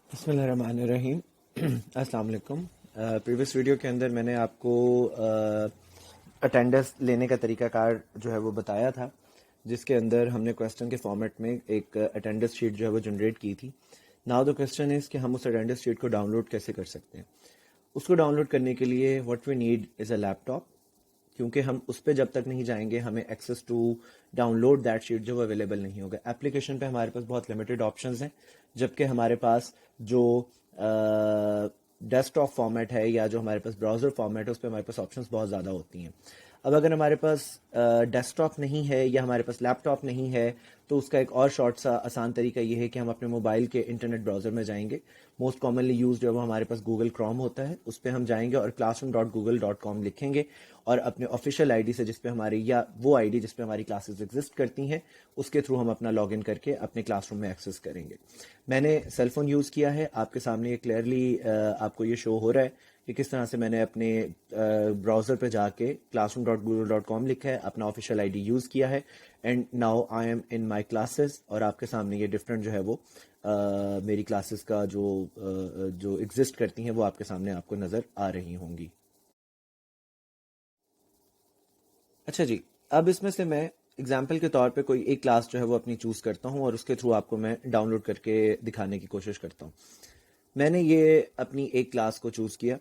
بسم اللہ الرحمن الرحیم. السلام علیکم. پریویس ویڈیو کے اندر میں نے آپ کو اٹینڈنس لینے کا طریقہ کار جو ہے وہ بتایا تھا، جس کے اندر ہم نے کویسچن کے فارمیٹ میں ایک اٹینڈنس شیٹ جو ہے وہ جنریٹ کی تھی. ناؤ دا کویسچن از کہ ہم اس اٹینڈنس شیٹ کو ڈاؤن لوڈ کیسے کر سکتے ہیں. اس کو ڈاؤن لوڈ کرنے کے لیے what we need is a laptop, کیونکہ ہم اس پہ جب تک نہیں جائیں گے ہمیں access to download that sheet جو وہ اویلیبل نہیں ہوگا. اپلیکیشن پہ ہمارے پاس بہت لمیٹڈ آپشنز ہیں، جبکہ ہمارے پاس جو ڈیسک ٹاپ فارمیٹ ہے یا جو ہمارے پاس براؤزر فارمیٹ ہے اس پہ ہمارے پاس آپشنز بہت زیادہ ہوتی ہیں. اب اگر ہمارے پاس ڈیسک ٹاپ نہیں ہے یا ہمارے پاس لیپ ٹاپ نہیں ہے تو اس کا ایک اور شارٹ سا آسان طریقہ یہ ہے کہ ہم اپنے موبائل کے انٹرنیٹ براؤزر میں جائیں گے. موسٹ کامنلی یوز جو ہے وہ ہمارے پاس گوگل کروم ہوتا ہے، اس پہ ہم جائیں گے اور classroom.google.com لکھیں گے اور اپنے آفیشیل آئی ڈی سے جس پہ ہماری یا وہ آئی ڈی جس پہ ہماری کلاسز ایگزسٹ کرتی ہیں اس کے تھرو ہم اپنا لاگ ان کر کے اپنے کلاس روم میں ایکسیس کریں گے. میں نے سیل فون یوز کیا ہے، آپ کے سامنے یہ کلیئرلی آپ کو یہ شو ہو رہا ہے کہ کس طرح سے میں نے اپنے براؤزر پہ جا کے classroom.google.com لکھا ہے، اپنا آفیشیل آئی ڈی یوز کیا ہے، and now I am in my classes. اور آپ کے سامنے یہ ڈفرینٹ جو ہے وہ میری کلاسز کا جو ایگزسٹ کرتی ہیں وہ آپ کے سامنے آپ کو نظر آ رہی ہوں گی. اچھا جی، اب اس میں سے میں اگزامپل کے طور پہ کوئی ایک کلاس جو ہے وہ اپنی چوز کرتا ہوں اور اس کے تھرو آپ کو میں ڈاؤن لوڈ کر کے دکھانے کی کوشش کرتا ہوں. میں نے یہ اپنی ایک کلاس کو چوز کیا.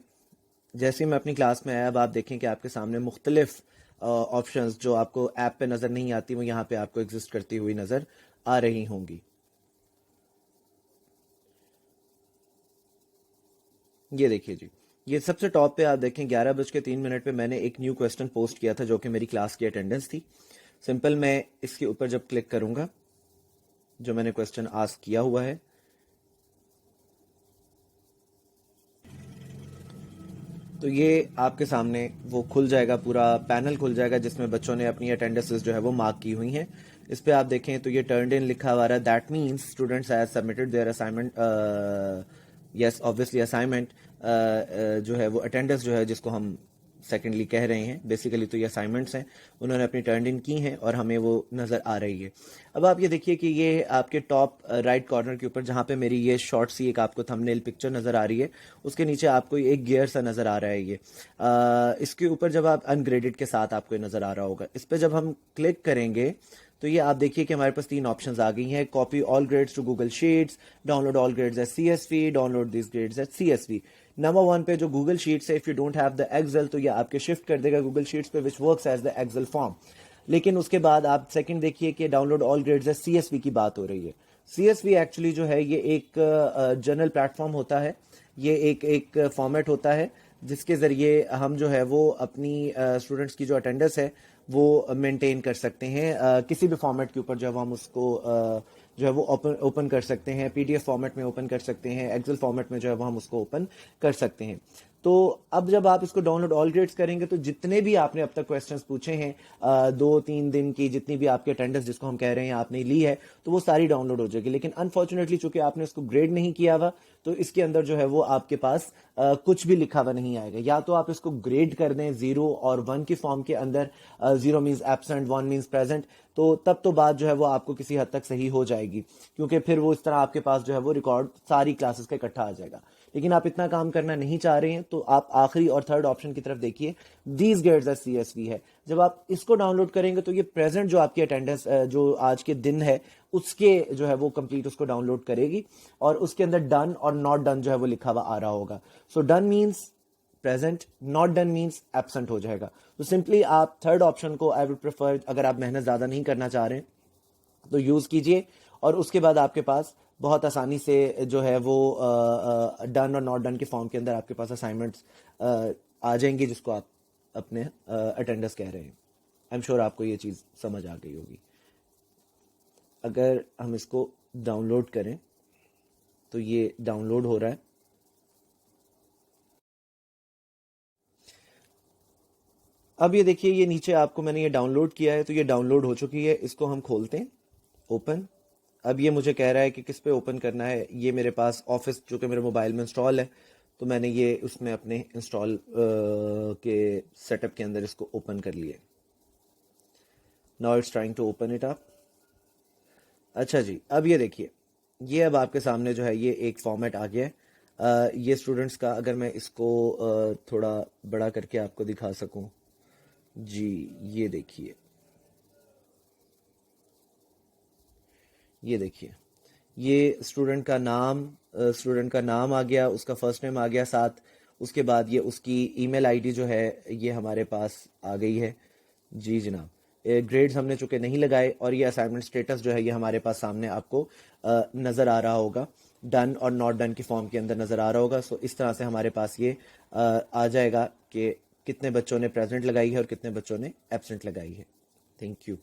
جیسے میں اپنی کلاس میں آیا، اب آپ دیکھیں کہ آپ کے سامنے مختلف آپشنز جو آپ کو ایپ پہ نظر نہیں آتی وہ یہاں پہ آپ کو ایگزسٹ کرتی ہوئی نظر آ رہی ہوں گی. یہ دیکھیے جی، یہ سب سے ٹاپ پہ آپ دیکھیں 11:03 پہ میں نے ایک نیو کویسچن پوسٹ کیا تھا جو کہ میری کلاس کی اٹینڈنس تھی. سمپل میں اس کے اوپر جب کلک کروں گا جو میں نے کویسچن آسک کیا ہوا ہے تو یہ آپ کے سامنے وہ کھل جائے گا، پورا پینل کھل جائے گا جس میں بچوں نے اپنی اٹینڈنسز جو ہے وہ مارک کی ہوئی ہیں. اس پہ آپ دیکھیں تو یہ ٹرنڈ ان لکھا ہوا ہے، that means students has submitted their assignment. Yes obviously assignment جو ہے وہ اٹینڈنس جو ہے جس کو ہم سیکنڈلی کہہ رہے ہیں، بیسیکلی تو یہ اسائنمنٹس ہیں، انہوں نے اپنی ٹرن ان کی ہیں اور ہمیں وہ نظر آ رہی ہے. اب آپ یہ دیکھیے کہ یہ آپ کے ٹاپ رائٹ کارنر کے اوپر جہاں پہ میری یہ شارٹ سی ایک آپ کو تھم نیل پکچر نظر آ رہی ہے اس کے نیچے آپ کو ایک گیئر سا نظر آ رہا ہے. یہ اس کے اوپر جب آپ ان گریڈڈ کے ساتھ آپ کو یہ نظر آ رہا ہوگا، اس پہ جب ہم کلک کریں گے تو یہ آپ دیکھیے کہ ہمارے پاس 3 آپشنز آ گئی ہیں: copy all grades to Google sheets, download all grades at CSV، download these grades at CSV. Number 1 پہ جو گوگل شیٹس ہے، if you don't have the Excel تو یہ آپ کے شفٹ کر دے گا گوگل شیٹس پہ which works as the Excel form. لیکن اس کے بعد آپ سیکنڈ دیکھیے کہ download all grades at CSV کی بات ہو رہی ہے. CSV ایکچولی جو ہے یہ ایک جنرل پلیٹ فارم ہوتا ہے، یہ ایک فارمیٹ ہوتا ہے جس کے ذریعے ہم جو ہے وہ اپنی اسٹوڈنٹس کی جو اٹینڈنس ہے وہ مینٹین کر سکتے ہیں. کسی بھی فارمیٹ کے اوپر جب ہم اس کو جو ہے وہ اوپن کر سکتے ہیں، PDF فارمیٹ میں اوپن کر سکتے ہیں، ایکسل فارمیٹ میں جو ہے وہ ہم اس کو اوپن کر سکتے ہیں. تو اب جب آپ اس کو ڈاؤن لوڈ آل گریڈز کریں گے تو جتنے بھی آپ نے اب تک کویسچنس پوچھے ہیں 2-3 دن کی جتنی بھی آپ کی اٹینڈنس جس کو ہم کہہ رہے ہیں آپ نے لی ہے تو وہ ساری ڈاؤن لوڈ ہو جائے گی. لیکن انفارچونیٹلی چونکہ آپ نے اس کو گریڈ نہیں کیا ہوا تو اس کے اندر جو ہے وہ آپ کے پاس کچھ بھی لکھا ہوا نہیں آئے گا. یا تو آپ اس کو گریڈ کر دیں 0 اور 1 کی فارم کے اندر، 0 مینس ایبسنٹ، 1 مینس پریزنٹ، تو تب تو بات جو ہے وہ آپ کو کسی حد تک صحیح ہو جائے گی، کیونکہ پھر وہ اس طرح آپ کے پاس جو ہے وہ ریکارڈ ساری کلاسز کا اکٹھا آ جائے گا. لیکن آپ اتنا کام کرنا نہیں چاہ رہے ہیں تو آپ آخری اور تھرڈ آپشن کی طرف دیکھیے، دیز گریڈز ایٹ CSV ہے. جب آپ اس کو ڈاؤن لوڈ کریں گے تو یہ پریزنٹ جو آپ کی اٹینڈنس جو آج کے دن ہے اس کے جو ہے وہ کمپلیٹ اس کو ڈاؤن لوڈ کرے گی اور اس کے اندر ڈن اور ناٹ ڈن جو ہے وہ لکھا ہوا آ رہا ہوگا. So done means present, not done means absent ہو جائے گا. تو سمپلی آپ تھرڈ آپشن کو آئی وڈ پریفر، اگر آپ محنت زیادہ نہیں کرنا چاہ رہے ہیں تو یوز کیجئے اور اس کے بعد آپ کے پاس بہت آسانی سے جو ہے وہ ڈن اور ناٹ ڈن کے فارم کے اندر آپ کے پاس اسائنمنٹس آ جائیں گی جس کو آپ اپنے اٹینڈنس کہہ رہے ہیں. آئی ایم شیور آپ کو یہ چیز سمجھ آ گئی ہوگی. اگر ہم اس کو ڈاؤن لوڈ کریں تو یہ ڈاؤن لوڈ ہو رہا ہے. اب یہ دیکھیے یہ نیچے آپ کو میں نے یہ ڈاؤن لوڈ کیا ہے تو یہ ڈاؤن لوڈ ہو چکی ہے. اس کو ہم کھولتے ہیں، اوپن. اب یہ مجھے کہہ رہا ہے کہ کس پہ اوپن کرنا ہے. یہ میرے پاس آفس جو کہ میرے موبائل میں انسٹال ہے تو میں نے یہ اس میں اپنے انسٹال کے سیٹ اپ کے اندر اس کو اوپن کر لیا. Now it's trying to open it up. اچھا جی، اب یہ دیکھیے یہ اب آپ کے سامنے جو ہے یہ ایک فارمیٹ آ گیا ہے. یہ اسٹوڈنٹس کا اگر میں اس کو تھوڑا بڑا کر کے آپ کو دکھا سکوں. جی یہ دیکھیے، یہ دیکھیے، یہ اسٹوڈنٹ کا نام آ گیا، اس کا فرسٹ نیم آ گیا ساتھ. اس کے بعد یہ اس کی ای میل آئی ڈی جو ہے یہ ہمارے پاس آ گئی ہے. جی جناب، گریڈز ہم نے چونکہ نہیں لگائے، اور یہ اسائنمنٹ اسٹیٹس جو ہے یہ ہمارے پاس سامنے آپ کو نظر آ رہا ہوگا، ڈن اور ناٹ ڈن کی فارم کے اندر نظر آ رہا ہوگا. سو اس طرح سے ہمارے پاس یہ آ جائے گا کہ کتنے بچوں نے پریزنٹ لگائی ہے اور کتنے بچوں نے ایبسنٹ لگائی ہے. Thank you.